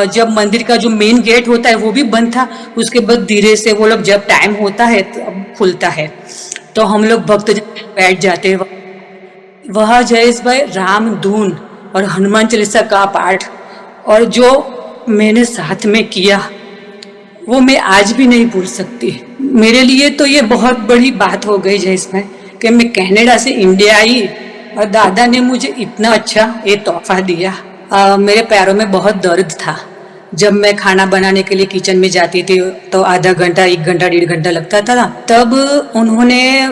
जब मंदिर का जो मेन गेट होता है वो भी बंद था। उसके बाद धीरे से वो लोग जब टाइम होता है तब खुलता है, तो हम लोग भक्तजन बैठ जाते हैं वह। जयेश भाई, राम धून और हनुमान चालीसा का पाठ और जो मैंने साथ में किया वो मैं आज भी नहीं भूल सकती। मेरे लिए तो ये बहुत बड़ी बात हो गई जयेश भाई कि मैं कनाडा से इंडिया आई और दादा ने मुझे इतना अच्छा ये तोहफा दिया। मेरे पैरों में बहुत दर्द था। जब मैं खाना बनाने के लिए किचन में जाती थी तो आधा घंटा, 1 घंटा, 1.5 घंटा लगता था। तब उन्होंने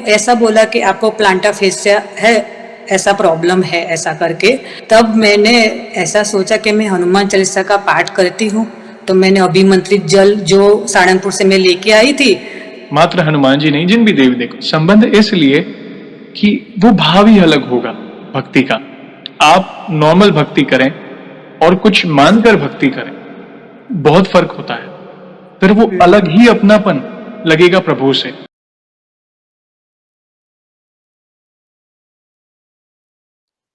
ऐसा बोला कि आपको प्लांटा फेसिया है, ऐसा प्रॉब्लम है, ऐसा करके। तब मैंने ऐसा सोचा कि मैं हनुमान चालीसा का पाठ करती हूँ। तो मैंने अभिमंत्रित जल जो साड़नपुर से मैं लेके आई थी। मात्र हनुमान जी नहीं, जिन भी देवी देखो, संबंध इसलिए कि वो भाव ही अलग होगा भक्ति का। आप नॉर्मल भक्ति करें और कुछ मानकर भक्ति करें, बहुत फर्क होता है। फिर वो अलग ही अपनापन लगेगा प्रभु से।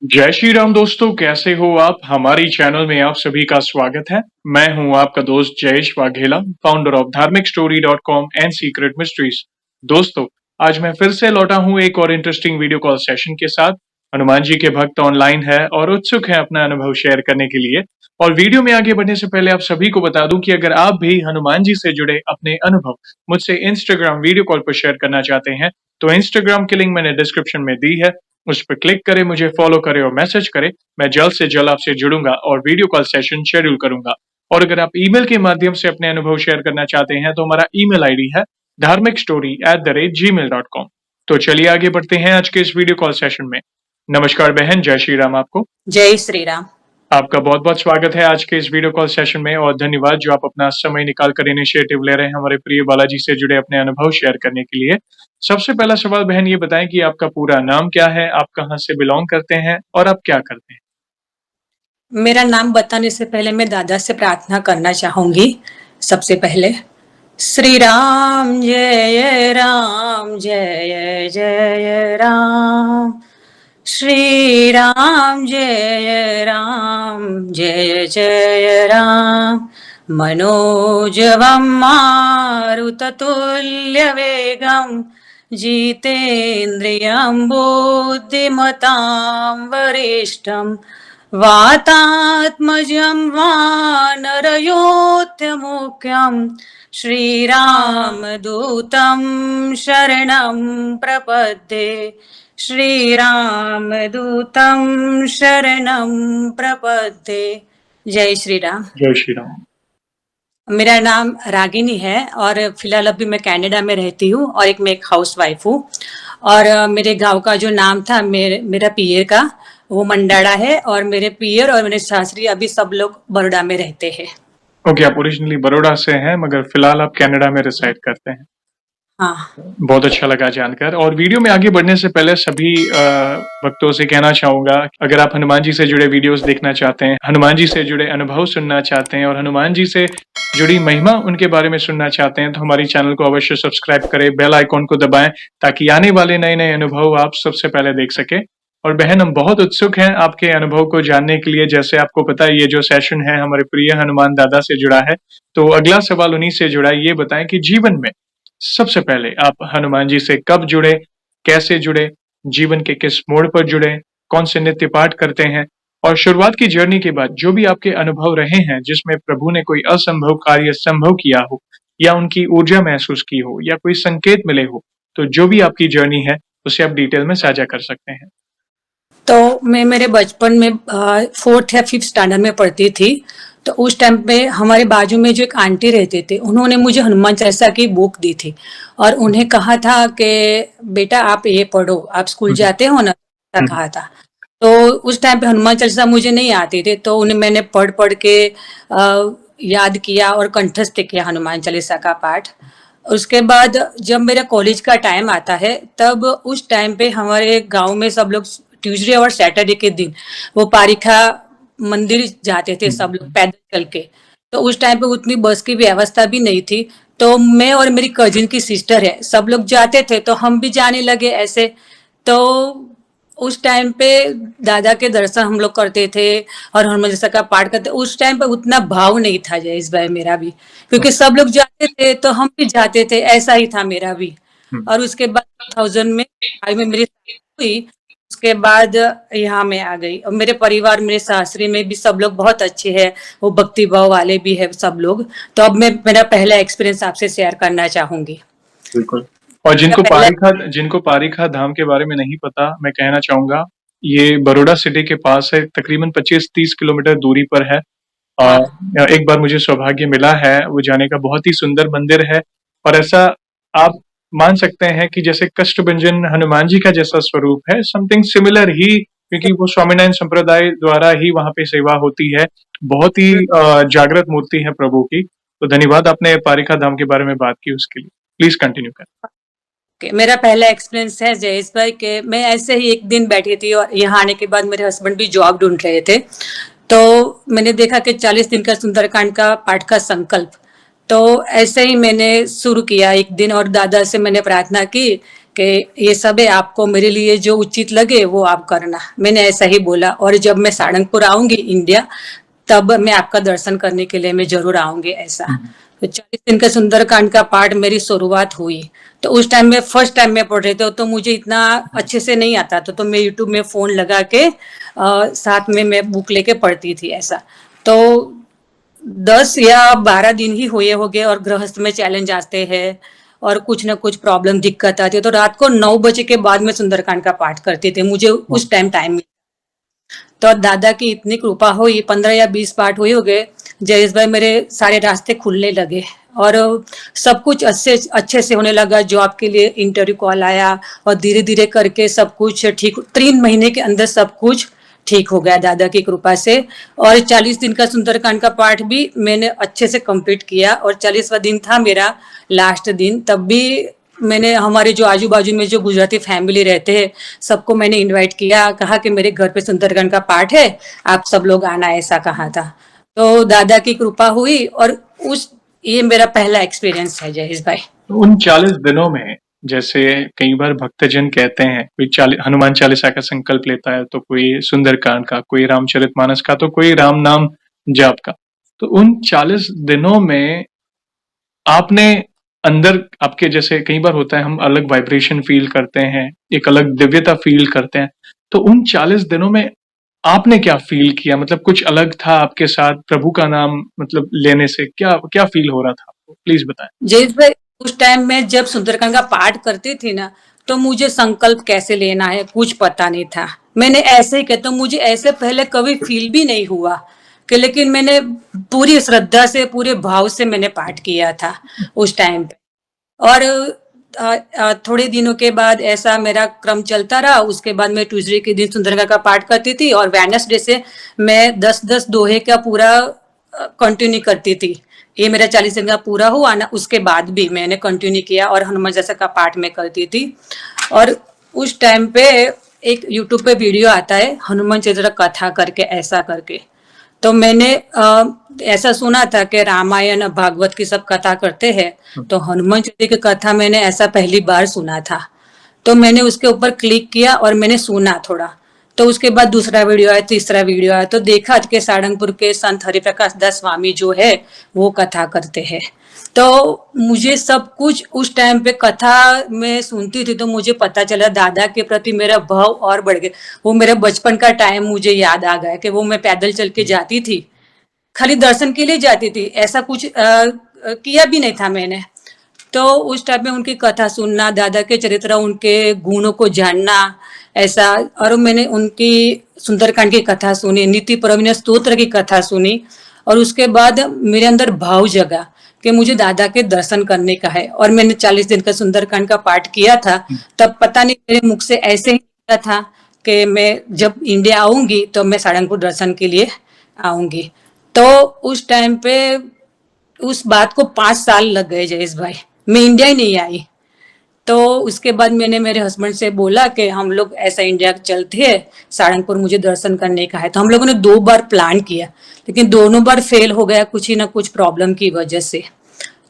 जय श्री राम दोस्तों, कैसे हो आप? हमारी चैनल में आप सभी का स्वागत है। मैं हूं आपका दोस्त जयेश वाघेला, फाउंडर ऑफ धार्मिकस्टोरी.com एंड सीक्रेट मिस्ट्रीज। दोस्तों, आज मैं फिर से लौटा हूं एक और इंटरेस्टिंग वीडियो कॉल सेशन के साथ। हनुमान जी के भक्त ऑनलाइन है और उत्सुक है अपना अनुभव शेयर करने के लिए। और वीडियो में आगे बढ़ने से पहले आप सभी को बता दूं कि अगर आप भी हनुमान जी से जुड़े अपने अनुभव मुझसे इंस्टाग्राम वीडियो कॉल पर शेयर करना चाहते हैं तो इंस्टाग्राम की लिंक मैंने डिस्क्रिप्शन में दी है, उस पर क्लिक करें, मुझे फॉलो करें और मैसेज करें। मैं जल्द से जल्द आपसे जुड़ूंगा और वीडियो कॉल सेशन शेड्यूल करूंगा। और अगर आप ईमेल के माध्यम से अपने अनुभव शेयर करना चाहते हैं तो हमारा ईमेल आईडी है dharmikstory@gmail.com। तो चलिए आगे बढ़ते हैं आज के इस वीडियो कॉल सेशन में। नमस्कार बहन, जय श्री राम आपको। जय श्री राम। आपका बहुत बहुत स्वागत है आज के इस वीडियो कॉल सेशन में और धन्यवाद जो आप अपना समय निकाल कर इनिशिएटिव ले रहे हैं हमारे प्रिय बालाजी से जुड़े अपने अनुभव शेयर करने के लिए। सबसे पहला सवाल बहन ये बताएं कि आपका पूरा नाम क्या है, आप कहाँ से बिलोंग करते हैं और आप क्या करते हैं? मेरा नाम बताने से पहले मैं दादा से प्रार्थना करना चाहूंगी। सबसे पहले श्री राम जय राम जय जय राम, श्री राम जय राम जय जय राम, मनोजवं मारुततुल्यवेगं जितेन्द्रियं बुद्धिमतां वरिष्ठं वातात्मजं वानरयोध्यमुख्यं श्रीरामदूतं शरणं प्रपद्ये, श्रीरामदूतं शरणं प्रपद्ये। जय श्री राम। जय श्री राम। मेरा नाम रागिनी है और फिलहाल अभी मैं कनाडा में रहती हूँ और मैं एक हाउस वाइफ हूँ। और मेरे गांव का जो नाम था मेरा पियर का, वो मंडाड़ा है। और मेरे पियर और मेरे सासरी अभी सब लोग बड़ौदा में रहते हैं। ओके, आप ओरिजिनली बड़ौदा से हैं मगर फिलहाल आप कनाडा में रिसाइड करते हैं। हाँ, बहुत अच्छा लगा जानकर। और वीडियो में आगे बढ़ने से पहले सभी भक्तों से कहना चाहूंगा, अगर आप हनुमान जी से जुड़े वीडियोस देखना चाहते हैं, हनुमान जी से जुड़े अनुभव सुनना चाहते हैं और हनुमान जी से जुड़ी महिमा उनके बारे में सुनना चाहते हैं तो हमारी चैनल को अवश्य सब्सक्राइब करें, बेल आइकॉन को दबाएं ताकि आने वाले नए नए अनुभव आप सबसे पहले देख सके। और बहन, हम बहुत उत्सुक हैं आपके अनुभव को जानने के लिए। जैसे आपको पता है ये जो सेशन है हमारे प्रिय हनुमान दादा से जुड़ा है, तो अगला सवाल उन्हीं से जुड़ा है। ये बताएं कि जीवन में सबसे पहले आप हनुमान जी से कब जुड़े, कैसे जुड़े, जीवन के किस मोड़ पर जुड़े, कौन से नित्य पाठ करते हैं और शुरुआत की जर्नी के बाद जो भी आपके अनुभव रहे हैं जिसमें प्रभु ने कोई असंभव कार्य संभव किया हो या उनकी ऊर्जा महसूस की हो या कोई संकेत मिले हो, तो जो भी आपकी जर्नी है उसे आप डिटेल में साझा कर सकते हैं। तो मैं मेरे बचपन में 4th या 5th स्टैंडर्ड में पढ़ती थी। तो उस टाइम पे हमारे बाजू में जो एक आंटी रहते थे, उन्होंने मुझे हनुमान चालीसा की बुक दी थी और उन्हें कहा था कि बेटा आप ये पढ़ो, आप स्कूल जाते हो ना, ऐसा कहा था। तो उस टाइम पे हनुमान चालीसा मुझे नहीं आती थी, तो उन्हें मैंने पढ़ पढ़ के याद किया और कंठस्थ किया हनुमान चालीसा का पाठ। उसके बाद जब मेरा कॉलेज का टाइम आता है, तब उस टाइम पे हमारे गांव में सब लोग ट्यूसडे और सैटरडे के दिन वो पारिखा मंदिर जाते थे सब लोग पैदल चल के। तो उस टाइम पे उतनी बस की व्यवस्था भी नहीं थी, तो मैं और मेरी कजिन की सिस्टर है, सब लोग जाते थे तो हम भी जाने लगे ऐसे। तो उस टाइम पे दादा के दर्शन हम लोग करते थे और हनुमान चालीसा का पाठ करते। उस टाइम पे उतना भाव नहीं था जयेश भाई मेरा भी, क्योंकि सब लोग जाते थे तो हम भी जाते थे, ऐसा ही था मेरा भी। हम्म। और उसके बाद 2000 में आई में मेरी शादी हुई। उसके बाद यहाँ मैं आ गई और मेरे परिवार, मेरे सासरी में भी सब लोग बहुत अच्छे हैं, वो भक्ति भाव वाले भी है सब लोग। तो अब मैं मेरा पहला एक्सपीरियंस आपसे शेयर करना चाहूंगी। बिल्कुल। और मेरा पहला जिनको पारीखा धाम के बारे में नहीं पता, मैं कहना चाहूंगा, ये बड़ौदा सिटी के पास है, तकरीबन 25-30 किलोमीटर दूरी पर है। हाँ एक बार मुझे सौभाग्य मिला है वो जाने का, बहुत ही सुंदर मंदिर है। और ऐसा आप मान सकते हैं कि जैसे कष्टभंजन हनुमान जी का जैसा स्वरूप है, समथिंग सिमिलर ही, क्योंकि वो स्वामीनारायण संप्रदाय द्वारा ही वहां पे सेवा होती है। बहुत ही जागृत मूर्ति है प्रभु की। तो धन्यवाद, आपने पारिका धाम के बारे में बात की उसके लिए। प्लीज कंटिन्यू करें। मेरा पहला एक्सपीरियंस है जयेश भाई के, मैं ऐसे ही एक दिन बैठी थी और यहाँ आने के बाद मेरे हस्बैंड भी जॉब ढूंढ रहे थे। तो मैंने देखा कि 40 दिन का सुंदरकांड का पाठ का संकल्प, तो ऐसे ही मैंने शुरू किया एक दिन और दादा से मैंने प्रार्थना की कि ये सब है, आपको मेरे लिए जो उचित लगे वो आप करना, मैंने ऐसा ही बोला। और जब मैं सारंगपुर आऊंगी इंडिया, तब मैं आपका दर्शन करने के लिए मैं जरूर आऊंगी ऐसा। तो 40 दिन का सुंदरकांड का पाठ मेरी शुरुआत हुई। तो उस टाइम में फर्स्ट टाइम में पढ़ रहे थे तो मुझे इतना अच्छे से नहीं आता था, तो मैं यूट्यूब में फोन लगा के साथ में मैं बुक लेके पढ़ती थी ऐसा। तो 10 या 12 दिन ही हुए हो गए और गृहस्थ में चैलेंज आते हैं और कुछ ना कुछ प्रॉब्लम दिक्कत आती है, तो रात को 9 बजे के बाद में सुंदरकांड का पाठ करती थी, मुझे उस टाइम तो दादा की इतनी कृपा हुई, 15 या 20 पाठ हुए हो गए जयेश भाई, मेरे सारे रास्ते खुलने लगे और सब कुछ अच्छे अच्छे से होने लगा। जॉब के लिए इंटरव्यू कॉल आया और धीरे धीरे करके सब कुछ ठीक, 3 महीने के अंदर सब कुछ ठीक हो गया दादा की कृपा से। और 40 दिन का सुंदरकांड का पाठ भी मैंने अच्छे से कंप्लीट किया और 40वां दिन था मेरा लास्ट दिन, तब भी मैंने हमारे जो आजू बाजू में जो गुजराती फैमिली रहते हैं सबको मैंने इनवाइट किया, कहा कि मेरे घर पे सुंदरकांड का पाठ है, आप सब लोग आना, ऐसा कहा था। तो दादा की कृपा हुई और उस ये मेरा पहला एक्सपीरियंस है जयेश भाई। तो उन 40 दिनों में, जैसे कई बार भक्तजन कहते हैं, कोई हनुमान चालीसा का संकल्प लेता है, तो कोई सुंदरकांड का, कोई रामचरितमानस का, तो कोई राम नाम जाप का। तो उन 40 दिनों में आपने अंदर, आपके जैसे कई बार होता है हम अलग वाइब्रेशन फील करते हैं, एक अलग दिव्यता फील करते हैं, तो उन 40 दिनों में आपने क्या फील किया? मतलब कुछ अलग था आपके साथ प्रभु का नाम मतलब लेने से? क्या क्या फील हो रहा था आपको? प्लीज बताएं। जयेश भाई, उस टाइम में जब सुंदरकांड का पाठ करती थी ना, तो मुझे संकल्प कैसे लेना है कुछ पता नहीं था। मैंने ऐसे ही कहता, तो मुझे ऐसे पहले कभी फील भी नहीं हुआ कि, लेकिन मैंने पूरी श्रद्धा से पूरे भाव से मैंने पाठ किया था उस टाइम पे। और थोड़े दिनों के बाद ऐसा मेरा क्रम चलता रहा। उसके बाद मैं ट्यूसडे के दिन सुंदरकांड का पाठ करती थी और वेडनेसडे से मैं 10-10 दोहे का पूरा कंटिन्यू करती थी। ये मेरा 40 दिन का पूरा हुआ ना, उसके बाद भी मैंने कंटिन्यू किया और हनुमान चालीसा का पाठ में करती थी। और उस टाइम पे एक यूट्यूब पे वीडियो आता है हनुमान चालीसा कथा करके, ऐसा करके, तो मैंने ऐसा सुना था कि रामायण भागवत की सब कथा करते हैं, तो हनुमान चालीसा की कथा मैंने ऐसा पहली बार सुना था। तो मैंने उसके ऊपर क्लिक किया और मैंने सुना थोड़ा। तो उसके बाद दूसरा वीडियो आया, तीसरा वीडियो आया, तो देखा कि सारंगपुर के संत हरिप्रकाश दास स्वामी जो है वो कथा करते हैं। तो मुझे सब कुछ उस टाइम पे कथा में सुनती थी तो मुझे पता चला दादा के प्रति मेरा भाव और बढ़ गया। वो मेरे बचपन का टाइम मुझे याद आ गया कि वो मैं पैदल चल के जाती थी, खाली दर्शन के लिए जाती थी, ऐसा कुछ किया भी नहीं था मैंने। तो उस टाइम में उनकी कथा सुनना, दादा के चरित्र, उनके गुणों को जानना ऐसा। और मैंने उनकी सुंदरकांड की कथा सुनी, नीति परवीन स्तोत्र की कथा सुनी और उसके बाद मेरे अंदर भाव जगा कि मुझे दादा के दर्शन करने का है। और मैंने 40 दिन का सुंदरकांड का पाठ किया था। तब पता नहीं मेरे मुख से ऐसे ही निकला था कि मैं जब इंडिया आऊंगी तो मैं सारंगपुर दर्शन के लिए आऊंगी। तो उस टाइम पे उस बात को 5 साल लग गए जयेश भाई, मैं इंडिया ही नहीं आई। तो उसके बाद मैंने मेरे हस्बैंड से बोला कि हम लोग ऐसा इंडिया चलते हैं, सारंगपुर मुझे दर्शन करने का है। तो हम लोगों ने 2 बार प्लान किया, लेकिन दोनों बार फेल हो गया कुछ ही ना कुछ प्रॉब्लम की वजह से।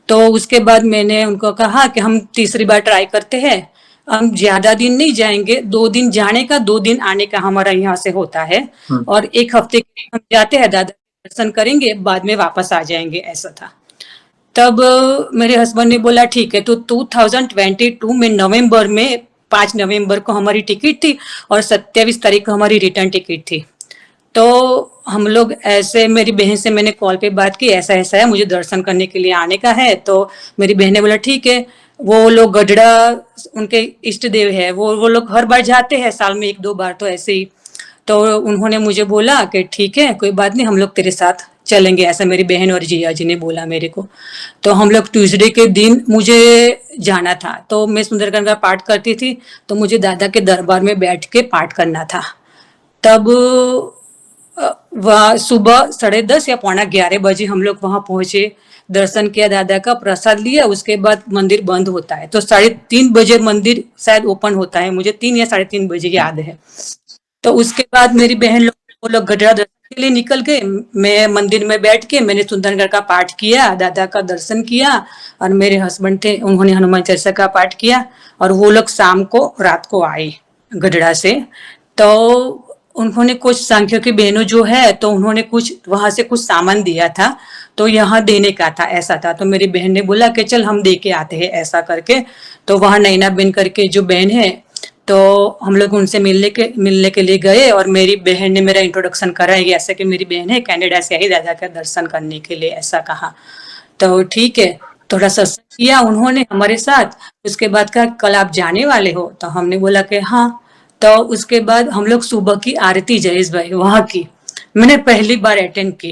तो उसके बाद मैंने उनको कहा कि हम तीसरी बार ट्राई करते हैं, हम ज्यादा दिन नहीं जाएंगे, 2 दिन जाने का 2 दिन आने का हमारा यहाँ से होता है। और 1 हफ्ते के लिए हम जाते हैं, दादा के दर्शन करेंगे, बाद में वापस आ जाएंगे, ऐसा था। तब मेरे हस्बैंड ने बोला ठीक है। तो 2022 में नवंबर में 5 नवंबर को हमारी टिकट थी और 27 तारीख को हमारी रिटर्न टिकट थी। तो हम लोग ऐसे, मेरी बहन से मैंने कॉल पे बात की, ऐसा ऐसा है, मुझे दर्शन करने के लिए आने का है। तो मेरी बहन ने बोला ठीक है। वो लोग गढ़ड़ा उनके इष्ट देव है, वो लोग हर बार जाते हैं, साल में 1-2 बार, तो ऐसे ही। तो उन्होंने मुझे बोला कि ठीक है, कोई बात नहीं, हम लोग तेरे साथ चलेंगे, ऐसा मेरी बहन और जिया जी ने बोला मेरे को। तो हम लोग ट्यूसडे के दिन मुझे जाना था। तो मैं सुंदरकांड का पाठ करती थी, तो मुझे दादा के दरबार में बैठ के पाठ करना था। तब वह सुबह 10:30 या पौना 11 बजे हम लोग वहां पहुंचे, दर्शन किया, दादा का प्रसाद लिया। उसके बाद मंदिर बंद होता है, तो 3:30 बजे मंदिर शायद ओपन होता है, मुझे 3 या 3:30 बजे याद है। तो उसके बाद मेरी बहन लोग, वो लोग गढ़ा दर्शन के लिए निकल गए। मैं मंदिर में बैठ के मैंने सुंदरगढ़ का पाठ किया, दादा का दर्शन किया। और मेरे हस्बैंड थे, उन्होंने हनुमान चालीसा का पाठ किया। और वो लोग शाम को, रात को आए गढ़ड़ा से। तो उन्होंने कुछ सांख्यों की बहनों जो है, तो उन्होंने कुछ वहां से कुछ सामान दिया था, तो यहाँ देने का था, ऐसा था। तो मेरी बहन ने बोला कि चल हम दे के आते हैं, ऐसा करके। तो वहां नैना बहन करके जो बहन है, तो हम लोग उनसे मिलने के लिए गए। और मेरी बहन ने मेरा इंट्रोडक्शन कराया कि ऐसा कि मेरी बहन है, कनाडा से आई दादा का दर्शन करने के लिए, ऐसा कहा। तो ठीक है, थोड़ा सत्संग किया उन्होंने हमारे साथ। उसके बाद कहा कल आप जाने वाले हो, तो हमने बोला कि हाँ। तो उसके बाद हम लोग सुबह की आरती, जयेश भाई, वहां की मैंने पहली बार अटेंड की।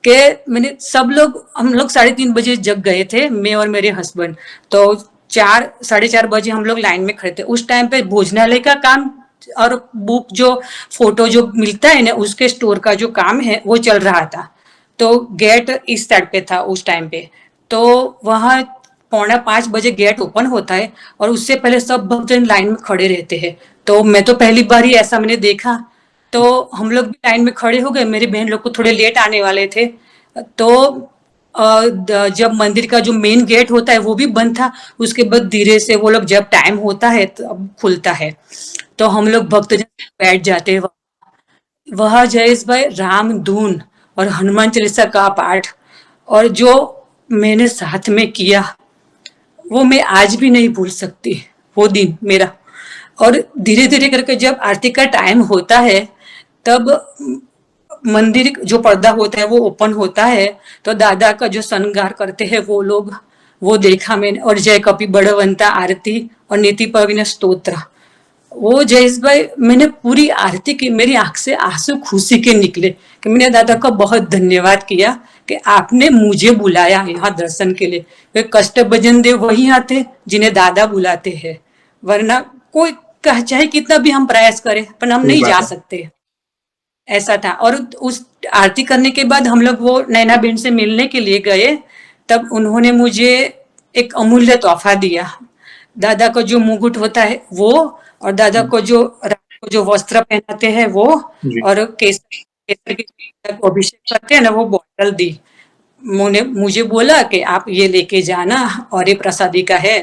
के मैंने सब लोग, हम लोग 3:30 बजे जग गए थे, मैं और मेरे हस्बैंड। तो 4, 4:30 बजे हम लोग लाइन में खड़े थे। उस टाइम पे भोजनालय का काम और बुक जो फोटो जो मिलता है ना, उसके स्टोर का जो काम है वो चल रहा था। तो गेट इस साइड पे था उस टाइम पे। तो वहाँ 4:45 बजे गेट ओपन होता है, और उससे पहले सब भक्तजन लाइन में खड़े रहते हैं। तो मैं तो पहली बार ही ऐसा मैंने देखा। तो हम लोग भी लाइन में खड़े हो गए, मेरी बहन लोग को थोड़े लेट आने वाले थे। तो जब मंदिर का जो मेन गेट होता है वो भी बंद था, उसके बाद धीरे से वो लोग, जब टाइम होता है तब खुलता है। तो हम लोग भक्तजन बैठ जाते हैं। वह जयेश भाई, राम धून और हनुमान चालीसा का पाठ, और जो मैंने साथ में किया, वो मैं आज भी नहीं भूल सकती, वो दिन मेरा। और धीरे धीरे करके जब आरती का टाइम होता है, तब मंदिर जो पर्दा होता है वो ओपन होता है। तो दादा का जो श्रृंगार करते हैं वो लोग, वो देखा मैंने। और जय कपि बड़वंता आरती और नीति पविन स्तोत्र, वो जयेश भाई, मैंने पूरी आरती की, मेरी आंख से आंसू खुशी के निकले कि मैंने दादा का बहुत धन्यवाद किया कि आपने मुझे बुलाया यहाँ दर्शन के लिए। वे कष्ट भजन देव वही आते जिन्हें दादा बुलाते हैं, वरना कोई चाहे कितना भी हम प्रयास करें, पर हम सही नहीं बात जा है। सकते, ऐसा था। और उस आरती करने के बाद हम लोग वो नैना बहन से मिलने के लिए गए। तब उन्होंने मुझे एक अमूल्य तोहफा दिया। दादा का जो मुकुट होता है वो, और दादा को जो वस्त्र पहनाते हैं वो, जी। और केसर के अभिषेक करते हैं ना, वो बॉटल दी। मुझे बोला कि आप ये लेके जाना, और ये प्रसादी का है।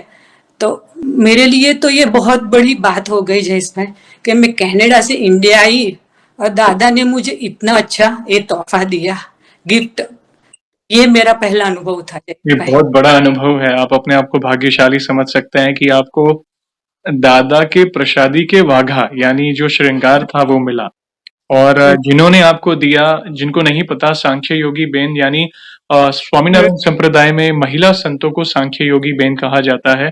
तो मेरे लिए तो ये बहुत बड़ी बात हो गई जयेश भाई, कि मैं कनाडा से इंडिया आई और दादा ने मुझे इतना अच्छा ये तोहफा दिया, गिफ्ट। ये मेरा पहला अनुभव था ये जयेश भाई। बहुत बड़ा अनुभव है। आप अपने आप को भाग्यशाली समझ सकते हैं कि आपको दादा के प्रसादी के वाघा यानी जो श्रृंगार था वो मिला। और जिन्होंने आपको दिया, जिनको नहीं पता, सांख्य योगी बेन यानी स्वामीनारायण संप्रदाय में महिला संतों को सांख्य योगी बेन कहा जाता है।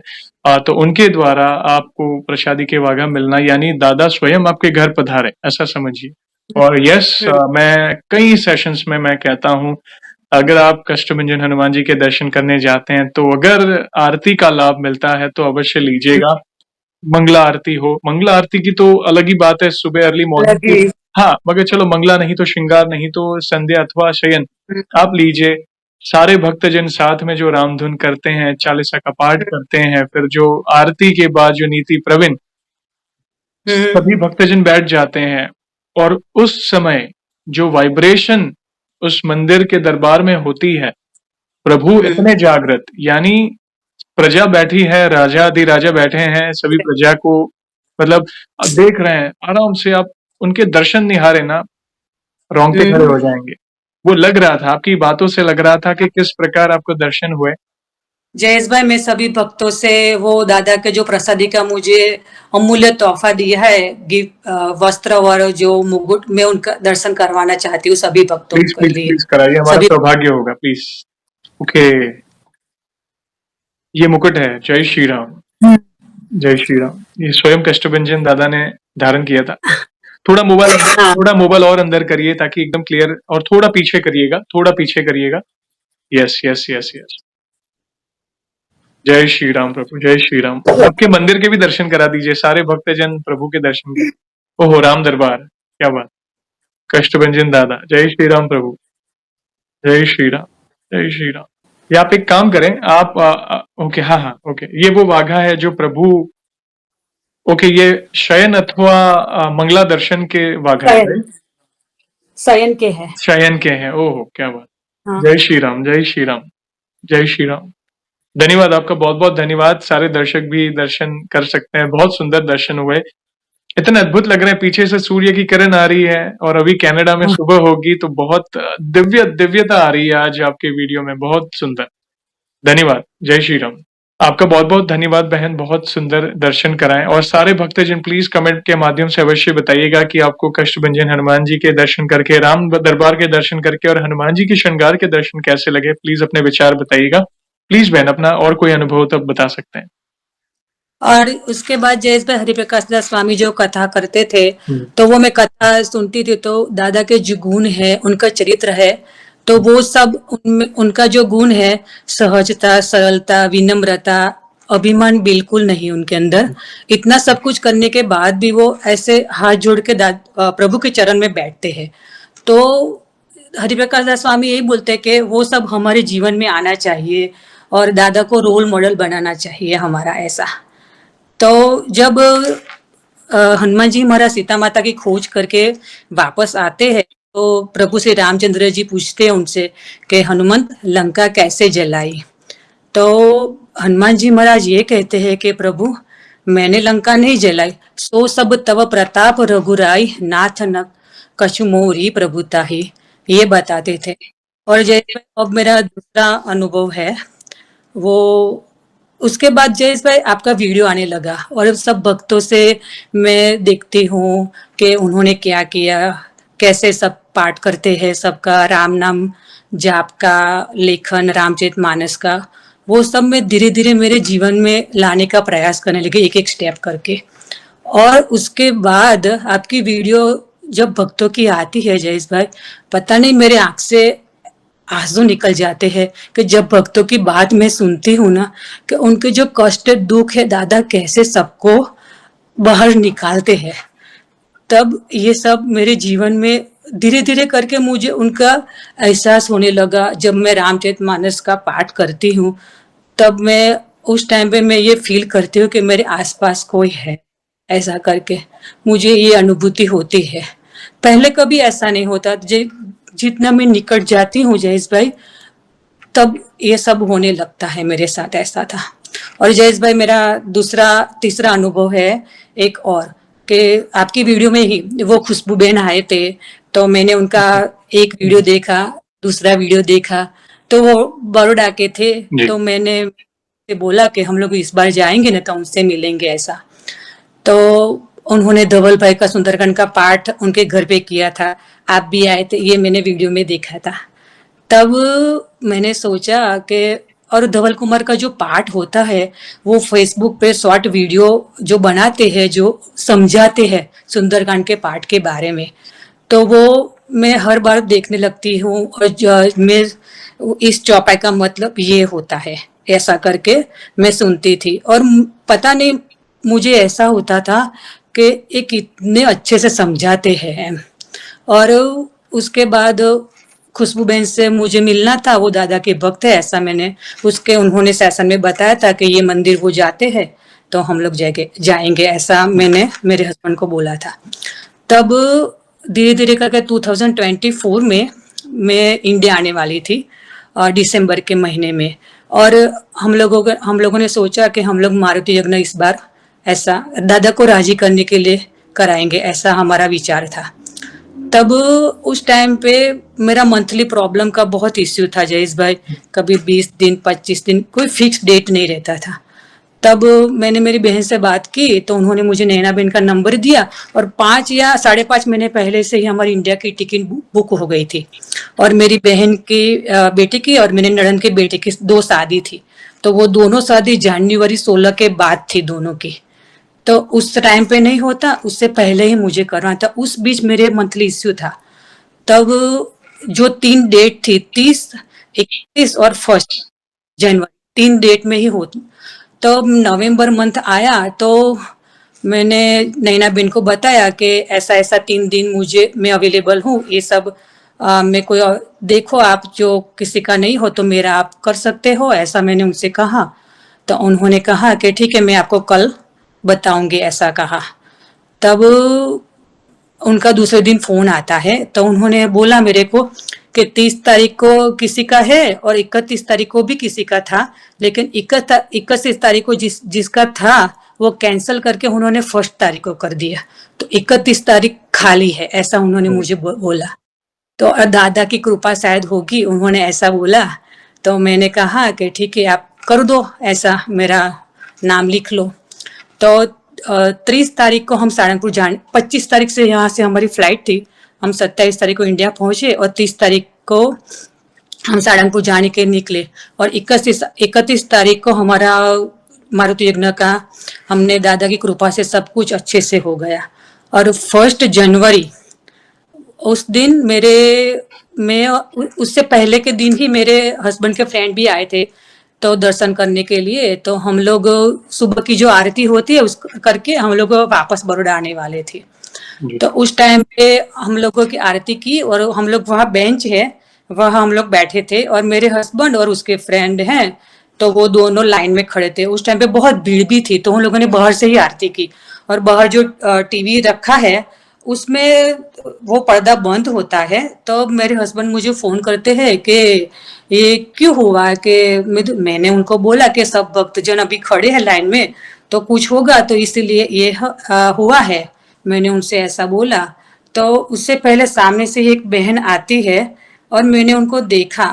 तो उनके द्वारा आपको प्रसादी के वाघा मिलना यानी दादा स्वयं आपके घर पधारे, ऐसा समझिए। और यस, मैं कई सेशंस में मैं कहता हूँ, अगर आप कष्टभंजन हनुमान जी के दर्शन करने जाते हैं तो अगर आरती का लाभ मिलता है तो अवश्य लीजिएगा। मंगला आरती हो, मंगला आरती की तो अलग ही बात है, सुबह अर्ली मॉर्निंग की। लगी। हाँ, मगर चलो मंगला नहीं तो श्रृंगार, नहीं तो संध्या अथवा शयन आप लीजिए। सारे भक्तजन साथ में जो रामधुन करते हैं, चालीसा का पाठ करते हैं, फिर जो आरती के बाद जो नीति प्रवीण, सभी भक्तजन बैठ जाते हैं। और उस समय जो वाइब्रेशन उस मंदिर के दरबार में होती है, प्रभु इतने जागृत, यानी प्रजा बैठी है, राजा अधिराजा बैठे हैं, सभी प्रजा को मतलब देख रहे हैं आराम से। आप उनके दर्शन निहारे ना, रोंगटे खड़े हो जाएंगे। वो लग रहा था, आपकी बातों से लग रहा था कि किस प्रकार आपको दर्शन हुए। जयेश भाई, मैं सभी भक्तों से वो दादा के जो प्रसादी का मुझे अमूल्य तोहफा दिया है, गिफ्ट, वस्त्र और जो मुकुट, मैं उनका दर्शन करवाना चाहती हूँ सभी भक्तों प्लीज के प्लीज लिए। प्लीज कराइए, हमारा सभी सौभाग्य होगा प्लीज। ओके, ये मुकुट है। जय श्री राम, जय श्री राम। ये स्वयं कष्टभंजन दादा ने धारण किया था। थोड़ा मोबाइल हाँ, थोड़ा मोबाइल और अंदर करिए ताकि एकदम क्लियर, और थोड़ा पीछे करिएगा, थोड़ा पीछे करिएगा। Yes yes yes yes. जय श्री राम प्रभु, जय श्री राम। आपके मंदिर के भी दर्शन करा दीजिए, सारे भक्तजन प्रभु के दर्शन करें। ओहो, राम दरबार, क्या बात। कष्टभंजन दादा, जय श्री राम प्रभु, जय श्री राम, जय श्री राम। ये आप एक काम करें, आप ओके, हाँ हाँ, ओके, ये वो वाघा है जो प्रभु, ओके, ये शयन अथवा मंगला दर्शन के वाघा है, शयन राइट? शयन के है। शयन के हैं, ओहो क्या बात। हाँ, जय श्री राम, जय श्री राम, जय श्री राम। धन्यवाद आपका, बहुत बहुत धन्यवाद। सारे दर्शक भी दर्शन कर सकते हैं, बहुत सुंदर दर्शन हुए, इतने अद्भुत लग रहे हैं। पीछे से सूर्य की किरण आ रही है और अभी कनाडा में हाँ। सुबह होगी, तो बहुत दिव्यता आ रही है आज आपके वीडियो में, बहुत सुंदर। धन्यवाद, जय श्री राम। आपका बहुत बहुत धन्यवाद बहन, बहुत सुंदर दर्शन कराएं। और सारे भक्तजन प्लीज कमेंट के माध्यम से अवश्य बताइएगा कि आपको कष्टभंजन हनुमान जी के दर्शन करके, राम दरबार के दर्शन करके और हनुमान जी के श्रृंगार के दर्शन कैसे लगे। प्लीज अपने विचार बताइएगा। प्लीज बहन, अपना और कोई अनुभव तब बता सकते हैं। और उसके बाद जयेश भाई, हरिप्रकाश दास स्वामी जो कथा करते थे, हम्म, तो वो मैं कथा सुनती थी, तो दादा के जो गुण है, उनका चरित्र है, तो वो सब उनमें उनका जो गुण है, सहजता, सरलता, विनम्रता, अभिमान बिल्कुल नहीं उनके अंदर। इतना सब कुछ करने के बाद भी वो ऐसे हाथ जोड़ के प्रभु के चरण में बैठते हैं। तो हरिप्रकाश दास स्वामी यही बोलते हैं कि वो सब हमारे जीवन में आना चाहिए और दादा को रोल मॉडल बनाना चाहिए हमारा, ऐसा। तो जब हनुमान जी महाराज सीता माता की खोज करके वापस आते हैं, तो प्रभु श्री रामचंद्र जी पूछते हैं उनसे कि हनुमंत, लंका कैसे जलाई। तो हनुमान जी महाराज ये कहते हैं कि प्रभु, मैंने लंका नहीं जलाई, सो सब तव प्रताप रघुराई, नाथ न कछु मोरी प्रभुताही, ये बताते थे। और जैसे अब मेरा दूसरा अनुभव है, वो उसके बाद जयेश भाई आपका वीडियो आने लगा और सब भक्तों से मैं देखती हूँ कि उन्होंने क्या किया, कैसे सब पाठ करते हैं, सबका राम नाम जाप का लेखन, रामचरितमानस का, वो सब मैं धीरे धीरे मेरे जीवन में लाने का प्रयास करने लगी, एक एक स्टेप करके। और उसके बाद आपकी वीडियो जब भक्तों की आती है जयेश भाई, पता नहीं मेरे आंख से आंसू निकल जाते हैं कि जब भक्तों की बात मैं सुनती हूँ ना, कि उनके जो कष्ट दुख है, दादा कैसे सबको बाहर निकालते हैं। तब ये सब मेरे जीवन में धीरे धीरे करके मुझे उनका एहसास होने लगा। जब मैं रामचरितमानस का पाठ करती हूँ, तब मैं उस टाइम पे मैं ये फील करती हूँ कि मेरे आसपास कोई है, ऐसा करके मुझे ये अनुभूति होती है। पहले कभी ऐसा नहीं होता। जितना मैं निकट जाती हूँ जयेश भाई, तब ये सब होने लगता है मेरे साथ, ऐसा था। और जयेश भाई, मेरा दूसरा तीसरा अनुभव है एक और, कि आपकी वीडियो में ही वो खुशबू बहन आए थे, तो मैंने उनका एक वीडियो देखा, दूसरा वीडियो देखा, तो वो बड़ौदा के थे। जी तो मैंने बोला कि हम लोग इस बार जाएंगे ना, तो उनसे मिलेंगे, ऐसा। तो उन्होंने धवल भाई का सुंदरकांड का पाठ उनके घर पे किया था, आप भी आए थे, ये मैंने वीडियो में देखा था। तब मैंने सोचा कि, और धवल कुमार का जो पाठ होता है, वो फेसबुक पे शॉर्ट वीडियो जो बनाते हैं, जो समझाते हैं सुंदरकांड के पाठ के बारे में, तो वो मैं हर बार देखने लगती हूँ। और मैं इस चौपाई का मतलब ये होता है, ऐसा करके मैं सुनती थी। और पता नहीं, मुझे ऐसा होता था कि ये कितने अच्छे से समझाते हैं। और उसके बाद खुशबू बहन से मुझे मिलना था, वो दादा के भक्त है, ऐसा मैंने उसके उन्होंने सेशन में बताया था कि ये मंदिर वो जाते हैं, तो हम लोग जाएंगे, ऐसा मैंने मेरे हस्बैंड को बोला था। तब धीरे धीरे करके 2024 में मैं इंडिया आने वाली थी, दिसंबर के महीने में। और हम लोगों ने सोचा कि हम लोग मारुति यज्ञ इस बार ऐसा दादा को राजी करने के लिए कराएंगे, ऐसा हमारा विचार था। तब उस टाइम पे मेरा मंथली प्रॉब्लम का बहुत इश्यू था जयेश भाई। कभी 20 दिन 25 दिन कोई फिक्स डेट नहीं रहता था। तब मैंने मेरी बहन से बात की तो उन्होंने मुझे नैना बहन का नंबर दिया, और 5 या 5.5 महीने पहले से ही हमारी इंडिया की टिकट बुक हो गई थी। और मेरी बहन की बेटी की और मेरे नड़न के बेटे की 2 शादी थी। तो वो दोनों शादी जनवरी 16 के बाद थी दोनों की। तो उस टाइम पे नहीं होता, उससे पहले ही मुझे करना था। उस बीच मेरे मंथली इश्यू था। तब जो 3 डेट थी, 30, 31 और 1 जनवरी, 3 डेट में ही हो। तो नवंबर मंथ आया तो मैंने नैना बिन को बताया कि ऐसा ऐसा 3 दिन मुझे मैं अवेलेबल हूँ, ये सब मैं कोई देखो, आप जो किसी का नहीं हो तो मेरा आप कर सकते हो, ऐसा मैंने उनसे कहा। तो उन्होंने कहा कि ठीक है, मैं आपको कल बताऊंगी, ऐसा कहा। तब उनका दूसरे दिन फोन आता है तो उन्होंने बोला मेरे को कि 30 तारीख को किसी का है और 31 तारीख को भी किसी का था, लेकिन 31 तारीख को जिसका था वो कैंसिल करके उन्होंने 1 तारीख को कर दिया। तो 31 तारीख खाली है, ऐसा उन्होंने मुझे बोला। तो दादा की कृपा शायद होगी, उन्होंने ऐसा बोला। तो मैंने कहा कि ठीक है, आप कर दो ऐसा, मेरा नाम लिख लो। तो 30 तारीख को हम सहारनपुर जाने, 25 तारीख से यहाँ से हमारी फ्लाइट थी। हम 27 तारीख को इंडिया पहुंचे और 30 तारीख को हम सहारनपुर जाने के निकले। और 31 तारीख को हमारा मारुति यज्ञ का, हमने दादा की कृपा से सब कुछ अच्छे से हो गया। और 1 जनवरी उस दिन मैं उससे पहले के दिन ही मेरे हस्बैंड के फ्रेंड भी आए थे तो दर्शन करने के लिए। तो हम लोग सुबह की जो आरती होती है उस करके हम लोग वापस बड़ौदा आने वाले थे। तो उस टाइम पे हम लोगों की आरती की और हम लोग वहाँ बेंच है, वहाँ हम लोग बैठे थे और मेरे हस्बैंड और उसके फ्रेंड हैं तो वो दोनों लाइन में खड़े थे। उस टाइम पे बहुत भीड़ भी थी तो हम लोगों ने बाहर से ही आरती की। और बाहर जो टीवी रखा है उसमें वो पर्दा बंद होता है। तो मेरे हस्बैंड मुझे फोन करते हैं कि ये क्यों हुआ, कि मैंने उनको बोला कि सब भक्तजन अभी खड़े हैं लाइन में तो कुछ होगा तो इसलिए ये हुआ है, मैंने उनसे ऐसा बोला। तो उससे पहले सामने से एक बहन आती है और मैंने उनको देखा।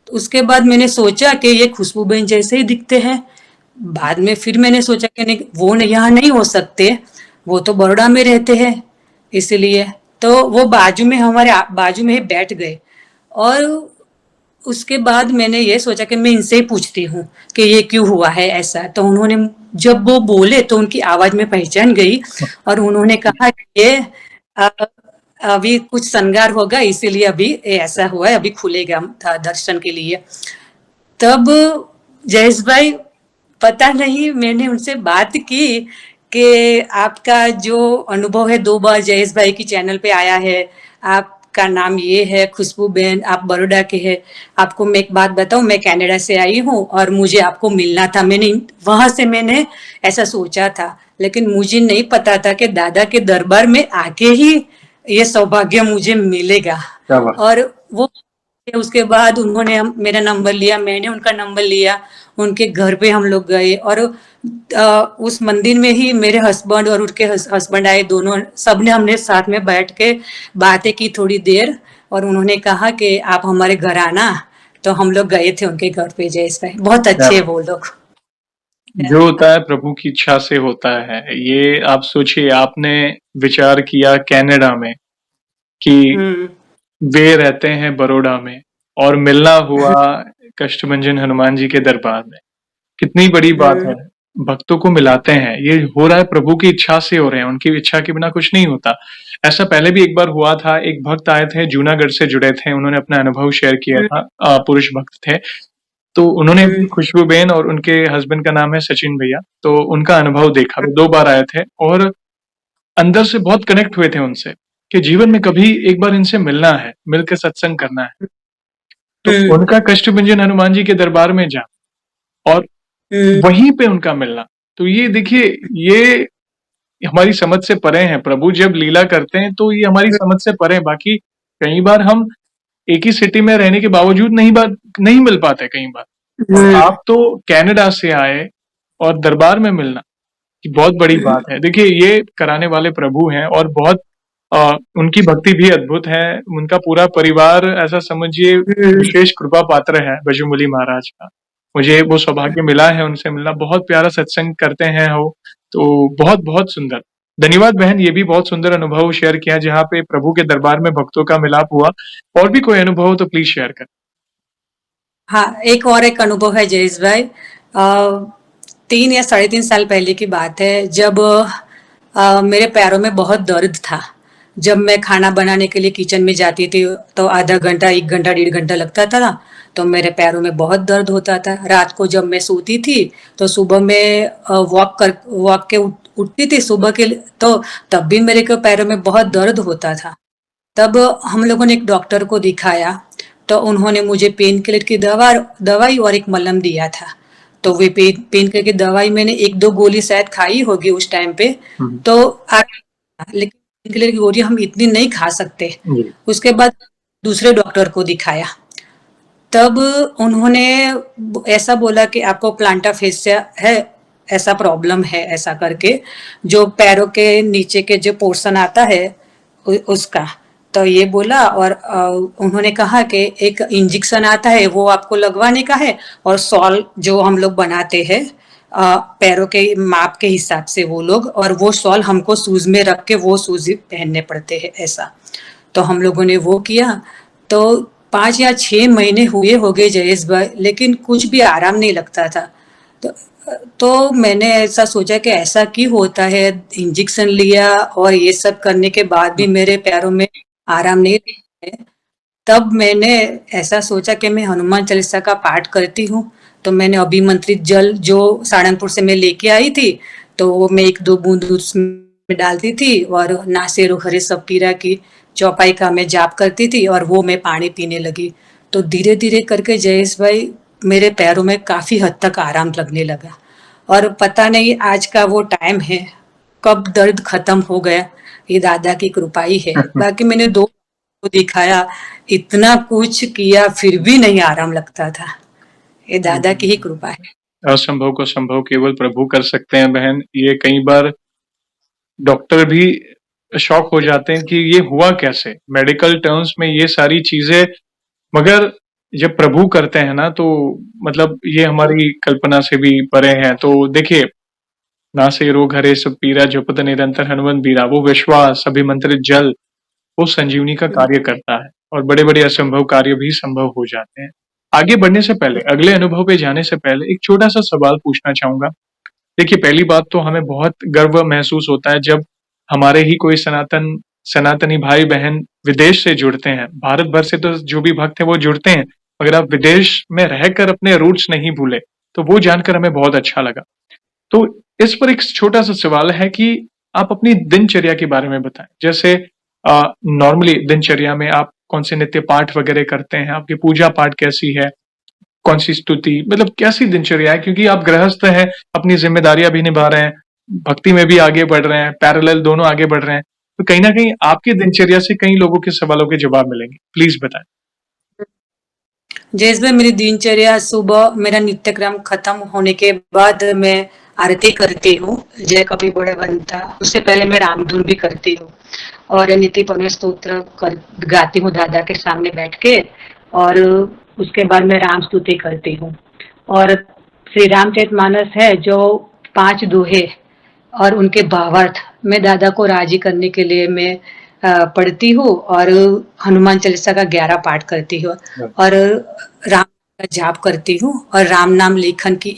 उसके बाद मैंने सोचा कि ये खुशबू बहन जैसे ही दिखते हैं। बाद में फिर मैंने सोचा कि नहीं, वो यहाँ नहीं हो सकते, वो तो बड़ौदा में रहते हैं, इसलिए। तो वो बाजू में, हमारे बाजू में ही बैठ गए। और उसके बाद मैंने ये सोचा कि मैं इनसे ही पूछती हूँ कि ये क्यों हुआ है ऐसा। तो उन्होंने जब वो बोले तो उनकी आवाज में पहचान गई और उन्होंने कहा कि ये अ, अभी कुछ श्रृंगार होगा इसीलिए अभी ये ऐसा हुआ है, अभी खुलेगा दर्शन के लिए। तब जयेश भाई, पता नहीं, मैंने उनसे बात की कि आपका जो अनुभव है, 2 बार जयेश भाई की चैनल पे आया है, आपका नाम ये है खुशबू बहन, आप बड़ौदा के हैं। आपको मैं एक बात बताऊं, मैं कनाडा से आई हूँ और मुझे आपको मिलना था। मैंने वहां से मैंने ऐसा सोचा था, लेकिन मुझे नहीं पता था कि दादा के दरबार में आके ही ये सौभाग्य मुझे मिलेगा। और वो उसके बाद उन्होंने मेरा नंबर लिया, मैंने उनका नंबर लिया, उनके घर पे हम लोग गए। और उस मंदिर में ही मेरे हस्बैंड और उनके हस्बैंड आए, दोनों सबने हमने साथ में बैठ के बातें की थोड़ी देर। और उन्होंने कहा कि आप हमारे घर आना। तो हम लोग गए थे उनके घर पे। जयेश भाई बहुत अच्छे वो लोग। जो होता है प्रभु की इच्छा से होता है। ये आप सोचिए, आपने विचार किया कनाडा में कि वे रहते हैं बड़ौदा में और मिलना हुआ कष्टभंजन हनुमान जी के दरबार में। कितनी बड़ी बात है, भक्तों को मिलाते हैं। ये हो रहा है प्रभु की इच्छा से हो रहे हैं, उनकी इच्छा के बिना कुछ नहीं होता। ऐसा पहले भी एक बार हुआ था, एक भक्त आए थे, जूनागढ़ से जुड़े थे, उन्होंने अपना अनुभव शेयर किया था। पुरुष भक्त थे, तो उन्होंने भी खुशबू बेन और उनके हस्बैंड का नाम है सचिन भैया, तो उनका अनुभव देखा। वो 2 बार आए थे और अंदर से बहुत कनेक्ट हुए थे उनसे कि जीवन में कभी एक बार इनसे मिलना है, मिलकर सत्संग करना है। तो उनका कष्टभंजन हनुमान जी के दरबार में जा और वहीं पे उनका मिलना, तो ये देखिए, ये हमारी समझ से परे है। प्रभु जब लीला करते हैं तो ये हमारी समझ से परे है। बाकी कई बार हम एक ही सिटी में रहने के बावजूद नहीं मिल पाते कई बार। और आप तो कनाडा से आए और दरबार में मिलना, कि बहुत बड़ी बात है। देखिए ये कराने वाले प्रभु हैं और बहुत उनकी भक्ति भी अद्भुत है। उनका पूरा परिवार ऐसा समझिए विशेष कृपा पात्र है बजरंगबली महाराज का। मुझे वो सौभाग्य मिला है उनसे मिलना, बहुत प्यारा सत्संग करते हैं वो, तो बहुत-बहुत सुंदर। धन्यवाद बहन, ये भी बहुत सुंदर अनुभव शेयर किया जहाँ पे प्रभु के दरबार में भक्तों का मिलाप हुआ। और भी कोई अनुभव हो तो प्लीज़ शेयर करें। हाँ, एक अनुभव है जयेश भाई। 3 या साढ़े 3 साल पहले की बात है, जब मेरे पैरों में बहुत दर्द था। जब मैं खाना बनाने के लिए किचन में जाती थी, तो आधा घंटा, 1 घंटा, 1.5 घंटा लगता था ना, तो मेरे पैरों में बहुत दर्द होता था। रात को जब मैं सोती थी, तो सुबह में वॉक के उठती थी सुबह के लिए, तो तब भी मेरे को पैरों में बहुत दर्द होता था। तब हम लोगों ने एक डॉक्टर को दिखाया, तो उन्होंने मुझे पेन किलर की दवाई और एक मलहम दिया था। तो वे पेन किलर की दवाई मैंने 1-2 गोली शायद खाई होगी उस टाइम पे, तो लेकिन पेन किलर की गोली हम इतनी नहीं खा सकते। उसके बाद दूसरे डॉक्टर को दिखाया, तब उन्होंने ऐसा बोला कि आपको प्लांटा फेसिया है, ऐसा प्रॉब्लम है, ऐसा करके, जो पैरों के नीचे के जो पोर्शन आता है उसका। तो ये बोला, और उन्होंने कहा कि एक इंजेक्शन आता है, वो आपको लगवाने का है, और सॉल जो हम लोग बनाते हैं पैरों के माप के हिसाब से वो लोग, और वो सॉल हमको शूज में रख के वो शूज पहनने पड़ते हैं ऐसा। तो हम लोगों ने वो किया, तो 5 या 6 महीने हुए हो गए जयेश भाई, लेकिन कुछ भी आराम नहीं लगता था। तो तो मैंने ऐसा सोचा कि ऐसा क्यों होता है, इंजेक्शन लिया और ये सब करने के बाद भी मेरे पैरों में आराम नहीं है। तब मैंने ऐसा सोचा कि मैं हनुमान चालीसा का पाठ करती हूँ, तो मैंने अभिमंत्रित जल जो साड़नपुर से मैं लेके आई थी, तो वो मैं 1-2 बूंद उसमें डालती थी, और नासेरो हरे सब पीरा की चौपाई का मैं जाप करती थी, और वो मैं पानी पीने लगी। तो धीरे धीरे करके जयेश भाई मेरे पैरों में काफी हद तक आराम लगने लगा, और पता नहीं आज का वो टाइम है कब दर्द खत्म हो गया, ये दादा की कृपा ही है। बाकी मैंने 2 को दिखाया, इतना कुछ किया, फिर भी नहीं आराम लगता था। ये दादा की ही कृपा है। असंभव को संभव केवल प्रभु कर सकते हैं बहन। ये कई बार डॉक्टर भी शॉक हो जाते हैं कि ये हुआ कैसे, मेडिकल टर्म्स में ये सारी चीजें, मगर जब प्रभु करते हैं ना तो मतलब ये हमारी कल्पना से भी परे हैं। तो देखिए, नासे रोग हरे सब पीरा जपत निरंतर हनुमंत बीरा, वो विश्वास अभिमंत्रित जल वो संजीवनी का कार्य करता है और बड़े-बड़े असंभव कार्य भी संभव हो जाते हैं। आगे बढ़ने से पहले, अगले अनुभव पे जाने से पहले एक छोटा-सा सवाल पूछना चाहूँगा। देखिए, पहली बात तो हमें बहुत गर्व महसूस होता है जब हमारे ही कोई सनातनी भाई-बहन विदेश से जुड़ते हैं। भारत भर से तो जो भी भक्त हैं वो जुड़ते हैं, मगर आप विदेश में रहकर अपने रूट्स नहीं भूले, तो वो जानकर हमें बहुत अच्छा लगा। तो इस पर एक छोटा-सा सवाल है कि आप अपनी दिनचर्या के बारे में बताएँ। जैसे नॉर्मली दिनचर्या में आप कौन से नित्य पाठ वगैरह करते हैं? आपकी पूजा पाठ कैसी है? कौन-सी स्तुति, मतलब कैसी दिनचर्या है? क्योंकि आप गृहस्थ हैं, अपनी ज़िम्मेदारियाँ भी निभा रहे हैं, भक्ति में भी आगे बढ़ रहे हैं, पैरेलल दोनों आगे बढ़ रहे हैं। तो कहीं न कहीं आपकी दिनचर्या से कई लोगों के सवालों के जवाब मिलेंगे। प्लीज़ बताएँ। जैसे मेरी दिनचर्या, सुबह मेरा नित्यक्रम खत्म होने के बाद मैं आरती करती हूँ, जय कपि बड़े बनता। उससे पहले मैं रामधुन भी करती हूँ, और नीति पौने स्तोत्र गाती हूँ दादा के सामने बैठ के, और उसके बाद मैं राम स्तुति करती हूँ। और श्री रामचरितमानस है जो 5 दोहे और उनके भावार्थ मैं दादा को राजी करने के लिए मैं पढ़ती हूँ, और हनुमान चालीसा का 11 पाठ करती हूँ, और राम का जाप करती हूँ, और राम नाम लेखन की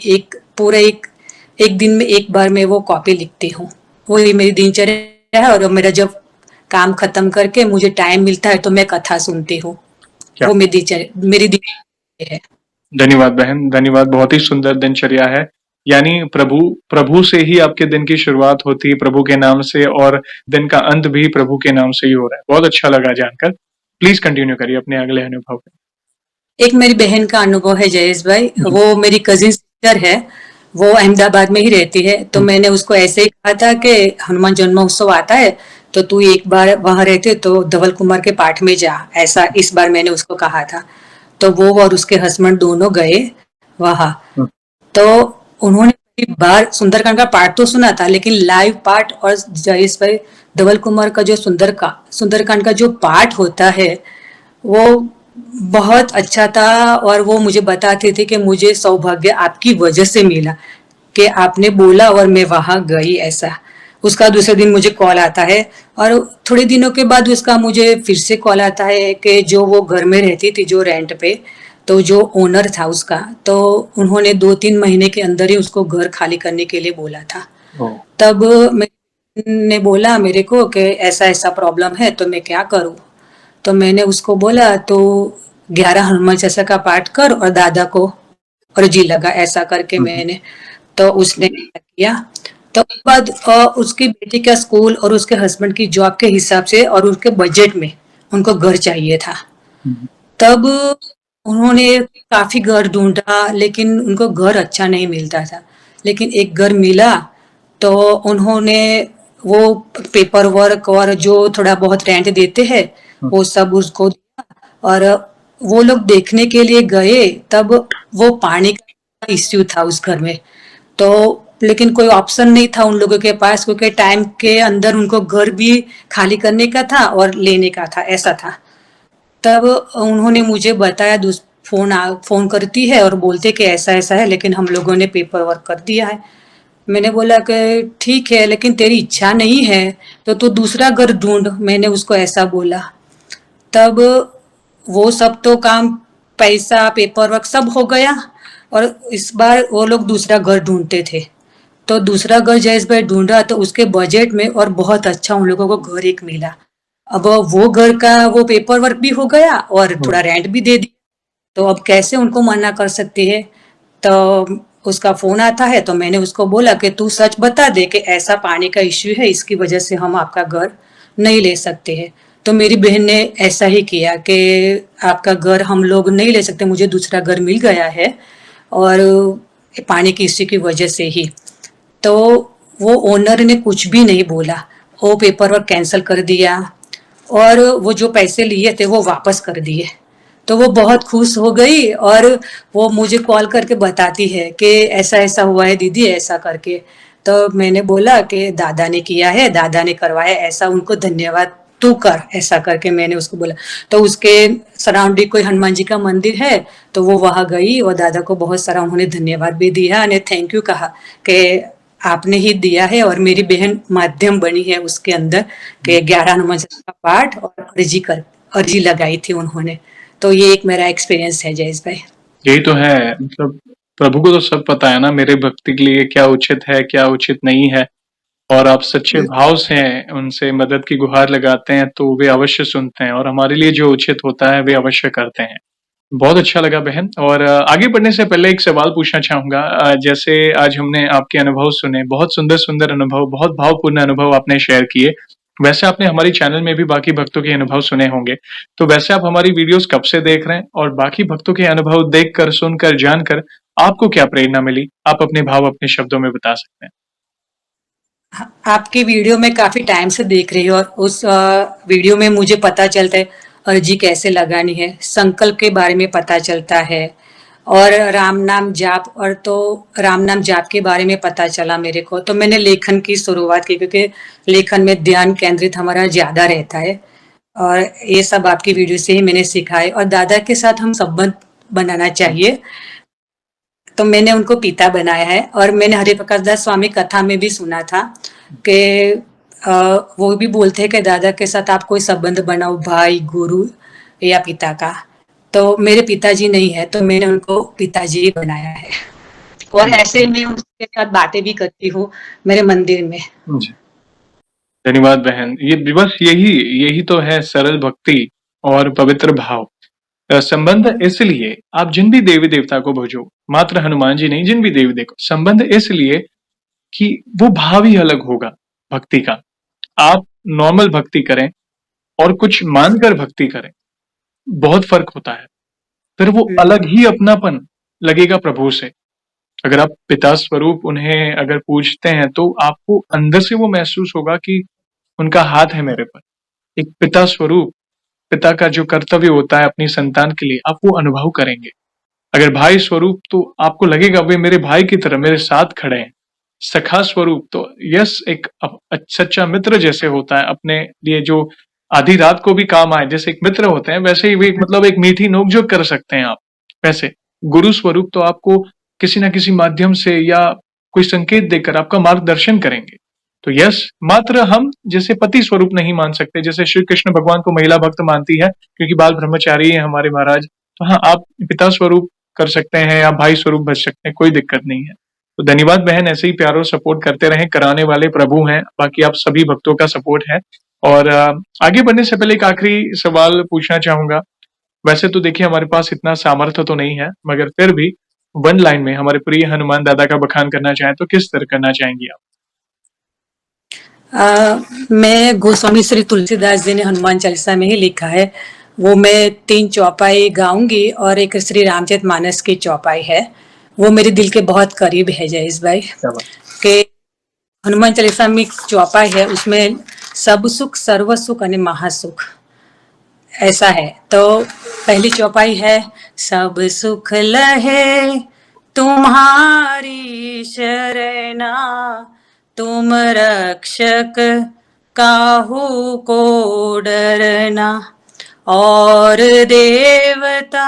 एक दिन में एक बार मैं वो कॉपी लिखती हूँ। वो ये मेरी दिनचर्या है, और मेरा जब काम खत्म करके मुझे टाइम मिलता है तो मैं कथा सुनती हूँ। वो मेरी दिनचर्या है। धन्यवाद बहन, धन्यवाद। बहुत ही सुंदर दिनचर्या है। यानी प्रभु से ही आपके दिन की शुरुआत होती है, प्रभु के नाम से, और दिन का अंत भी प्रभु के नाम से ही हो रहा है। बहुत अच्छा लगा जानकर। प्लीज कंटिन्यू करिए अपने अगले अनुभव पे। एक मेरी बहन का अनुभव है जयेश भाई, वो मेरी कजिन सिस्टर है, वो अहमदाबाद में ही रहती है। तो मैंने उसको ऐसे ही कहा था कि हनुमान जन्मोत्सव आता है, तो तू एक बार वहां रहते तो धवल कुमार के पाठ में जा, ऐसा इस बार मैंने उसको कहा था। तो वो और उसके हस्बैंड दोनों गए, वहाँ। हुँ, तो उन्होंने कई बार सुंदरकांड का पार्ट तो सुना था, लेकिन लाइव पार्ट और जयेश भाई धवल कुमार का जो सुंदरकांड का जो पार्ट होता है वो बहुत अच्छा था। और वो मुझे बताते थे कि मुझे सौभाग्य आपकी वजह से मिला, कि आपने बोला और मैं वहां गई ऐसा। उसका दूसरे दिन मुझे कॉल आता है, और थोड़े दिनों के बाद उसका मुझे फिर से कॉल आता है कि जो वो घर में रहती थी जो रेंट पे, तो जो ओनर था उसका, तो उन्होंने 2-3 महीने के अंदर ही उसको घर खाली करने के लिए बोला था। ओह! तब मैंने बोला मेरे को कि ऐसा ऐसा प्रॉब्लम है तो मैं क्या करूं। तो मैंने उसको बोला तो 11 हनुमान चालीसा का पाठ कर और दादा को अर्जी लगा, ऐसा करके हुँ, हुँ, मैंने। तो उसने ऐसा किया। तो उसके बाद उसकी बेटी का स्कूल और उसके हस्बैंड की जॉब के हिसाब से और उसके बजट में उनको घर चाहिए था। हुँ, तब उन्होंने काफी घर ढूंढा, लेकिन उनको घर अच्छा नहीं मिलता था। लेकिन एक घर मिला, तो उन्होंने वो पेपर वर्क और जो थोड़ा बहुत रेंट देते हैं हुँ, वो सब उसको दिया। और वो लोग देखने के लिए गए, तब वो पानी का इश्यू था उस घर में। तो लेकिन कोई ऑप्शन नहीं था उन लोगों के पास, क्योंकि टाइम के अंदर उनको घर भी खाली करने का था और लेने का था, ऐसा था। तब उन्होंने मुझे बताया, फोन करती है और बोलते कि ऐसा ऐसा है, लेकिन हम लोगों ने पेपर वर्क कर दिया है। मैंने बोला कि ठीक है, लेकिन तेरी इच्छा नहीं है तो तू दूसरा घर ढूंढ, मैंने उसको ऐसा बोला। तब वो सब तो काम, पैसा पेपर वर्क सब हो गया, और इस बार वो लोग दूसरा घर ढूंढते थे। तो दूसरा घर जयेश भाई ढूंढा तो उसके बजट में और बहुत अच्छा उन लोगों को घर एक मिला। अब वो घर का वो पेपर वर्क भी हो गया और ओह! थोड़ा रेंट भी दे दिया। तो अब कैसे उनको मना कर सकती है। तो उसका फोन आता है, तो मैंने उसको बोला कि तू सच बता दे कि ऐसा पानी का इश्यू है, इसकी वजह से हम आपका घर नहीं ले सकते हैं। तो मेरी बहन ने ऐसा ही किया कि आपका घर हम लोग नहीं ले सकते, मुझे दूसरा घर मिल गया है, और पानी की इश्यू की वजह से ही। तो वो ओनर ने कुछ भी नहीं बोला, वो पेपर वर्क कैंसिल कर दिया, और वो जो पैसे लिए थे वो वापस कर दिए। तो वो बहुत खुश हो गई, और वो मुझे कॉल करके बताती है कि ऐसा ऐसा हुआ है दीदी, ऐसा करके। तो मैंने बोला कि दादा ने किया है, दादा ने करवाया, ऐसा उनको धन्यवाद तू कर, ऐसा करके मैंने उसको बोला। तो उसके सराउंडिंग कोई हनुमान जी का मंदिर है, तो वो वहां गई और दादा को बहुत सारा उन्होंने धन्यवाद भी दिया ने थैंक यू कहा कि आपने ही दिया है, और मेरी बहन माध्यम बनी है उसके अंदर, हुँ। कि 11 हनुमान चालीसा का पाठ और अर्जी लगाई थी उन्होंने। तो ये एक मेरा एक्सपीरियंस है जयेश भाई। यही तो है मतलब प्रभु को तो सब पता है ना मेरे भक्ति के लिए क्या उचित है, क्या उचित नहीं है और आप सच्चे भाव से उनसे मदद की गुहार लगाते हैं तो वे अवश्य सुनते हैं और हमारे लिए जो उचित होता है वे अवश्य करते हैं। बहुत अच्छा लगा बहन और आगे बढ़ने से पहले एक सवाल पूछना चाहूँगा जैसे आज हमने आपके अनुभव सुने, बहुत सुंदर-सुंदर अनुभव, बहुत भावपूर्ण अनुभव आपने शेयर किए। वैसे आपने हमारी चैनल में भी बाकी भक्तों के अनुभव सुने होंगे। तो वैसे आप हमारी वीडियोज़ कब से देख रहे हैं? और बाकी भक्तों के अनुभव देखकर, सुनकर, जानकर आपको क्या प्रेरणा मिली? आप अपने भाव अपने शब्दों में बता सकते हैं। आपकी वीडियो में काफी टाइम से देख रही हूँ, और उस वीडियो में मुझे पता चलता है अर्जी कैसे लगानी है, संकल्प के बारे में पता चलता है, और राम नाम जाप, और तो राम नाम जाप के बारे में पता चला मेरे को। तो मैंने लेखन की शुरुआत की, क्योंकि लेखन में ध्यान केंद्रित हमारा ज्यादा रहता है, और ये सब आपकी वीडियो से ही मैंने सीखा है। और दादा के साथ हम संबंध बनाना चाहिए, तो मैंने उनको पिता बनाया है। और मैंने हरिप्रकाश दास स्वामी कथा में भी सुना था कि वो भी बोलते हैं कि दादा के साथ आप कोई संबंध बनाओ, भाई, गुरु या पिता का। तो मेरे पिताजी नहीं है, तो मैंने उनको पिताजी ही बनाया है। और ऐसे मैं उनके साथ बातें भी करती हूँ मेरे मंदिर में। जी। धन्यवाद बहन। ये बस यही यही तो है सरल भक्ति और पवित्र भाव। संबंध इसलिए आप जिन भी देवी-देवता को भजो, मात्र हनुमान जी नहीं जिन भी देवी-देवता संबंध इसलिए कि वो भाव ही अलग होगा भक्ति का। आप नॉर्मल भक्ति करें और कुछ मानकर भक्ति करें, बहुत फ़र्क होता है। फिर वो अलग ही अपनापन लगेगा प्रभु से। अगर आप पिता स्वरूप उन्हें अगर पूजते हैं तो आपको अंदर से वो महसूस होगा कि उनका हाथ है मेरे पर। एक पिता स्वरूप, पिता का जो कर्तव्य होता है अपनी संतान के लिए, आप वो अनुभव करेंगे। अगर भाई स्वरूप तो आपको लगेगा वे मेरे भाई की तरह मेरे साथ खड़े हैं। सखा स्वरूप तो यस एक सच्चा मित्र जैसे होता है, अपने लिए जो आधी रात को भी काम आए, जैसे एक मित्र होते हैं वैसे ही वे मतलब एक मीठी नोक-झोंक कर सकते हैं आप। वैसे गुरु स्वरूप तो आपको किसी ना किसी माध्यम से या कोई संकेत देकर आपका मार्गदर्शन करेंगे। तो यस, मात्र हम जैसे पति स्वरूप नहीं मान सकते, जैसे श्री कृष्ण भगवान को महिला भक्त मानती है क्योंकि बाल ब्रह्मचारी हैं हमारे महाराज। तो हाँ, आप पिता स्वरूप कर सकते हैं या भाई स्वरूप बच सकते हैं, कोई दिक्कत नहीं है। तो धन्यवाद बहन, ऐसे ही प्यार और सपोर्ट करते रहें, कराने वाले प्रभु हैं, बाकी आप सभी भक्तों का सपोर्ट है। और आगे बढ़ने से पहले एक आखिरी सवाल पूछना चाहूंगा। वैसे तो देखिए हमारे पास इतना सामर्थ्य तो नहीं है, मगर फिर भी वन लाइन में हमारे प्रिय हनुमान दादा का बखान करना चाहें तो किस तरह करना चाहेंगी आप? मैं गोस्वामी श्री तुलसीदास जी ने हनुमान चालीसा में ही लिखा है, वो मैं 3 चौपाई गाऊंगी और एक श्री रामचरितमानस की चौपाई है। वो मेरे दिल के बहुत करीब है जयेश भाई। के हनुमान चालीसा में एक चौपाई है, उसमें सब सुख सर्व सुख और महासुख ऐसा है। तो पहली चौपाई है, सब सुख लहे तुम्हारी शरणा, तुम रक्षक काहू को डरना, और देवता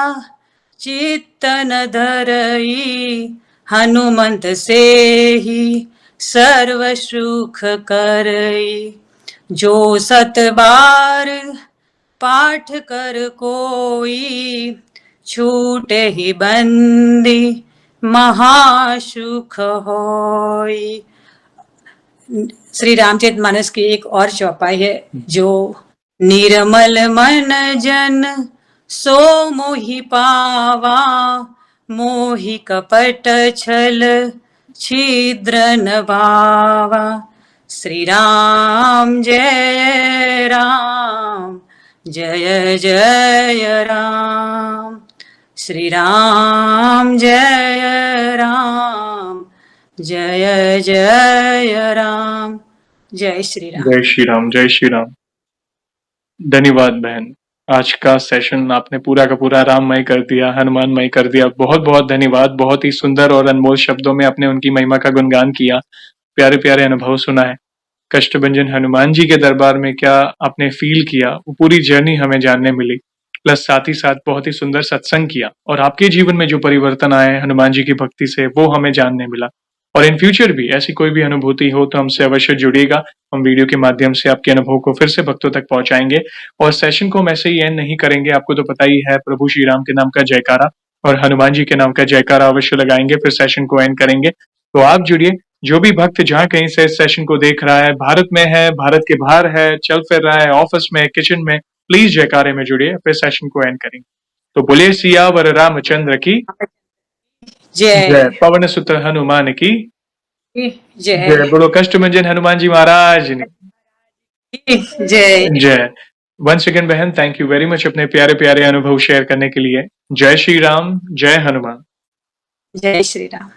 चित्तन धरई, हनुमंत से ही सर्व सुख करई, जो 7 बार पाठ कर कोई, छूटे ही बंदी महासुख होई। श्री रामचरितमानस की एक और चौपाई है, जो निर्मल मन जन सो मोहि पावा, मोहि कपट छल छिद्र न भावा, श्री राम जय राम जय जय राम, श्री राम जय राम जय जय राम, जय श्री राम। जय श्री राम, जय श्री राम। धन्यवाद बहन, आज का सेशन आपने पूरा का पूरा राममय कर दिया, हनुमानमय कर दिया। बहुत बहुत धन्यवाद। बहुत ही सुंदर और अनमोल शब्दों में आपने उनकी महिमा का गुणगान किया, प्यारे प्यारे अनुभव सुनाए। कष्टभंजन हनुमान जी के दरबार में क्या आपने फील किया, वो पूरी जर्नी हमें जानने मिली। प्लस साथ ही साथ बहुत ही सुंदर सत्संग किया और आपके जीवन में जो परिवर्तन आए हनुमान जी की भक्ति से, वो हमें जानने मिला। और इन फ्यूचर भी ऐसी कोई भी अनुभूति हो तो हमसे अवश्य जुड़िएगा। हम वीडियो के माध्यम से आपके अनुभव को फिर से भक्तों तक पहुंचाएंगे। और सेशन को हम ऐसे ही एंड नहीं करेंगे, आपको तो पता ही है, प्रभु श्री राम के नाम का जयकारा और हनुमान जी के नाम का जयकारा अवश्य लगाएंगे, फिर सेशन को एंड करेंगे। तो आप जुड़िए, जो भी भक्त जहां कहीं से इस सेशन को देख रहा है, भारत में है, भारत के बाहर है, चल फिर रहा है, ऑफिस में, किचन में, प्लीज जयकारे में जुड़िए, फिर सेशन को एंड करेंगे। तो बोले सियावर रामचंद्र की जय जय, पवन सुत हनुमान की जय जय, बोलो कष्टभंजन हनुमान जी महाराज ने जय। जय। वंस अगेन बहन, थैंक यू वेरी मच अपने प्यारे प्यारे अनुभव शेयर करने के लिए। जय श्री राम, जय हनुमान। जय श्री राम।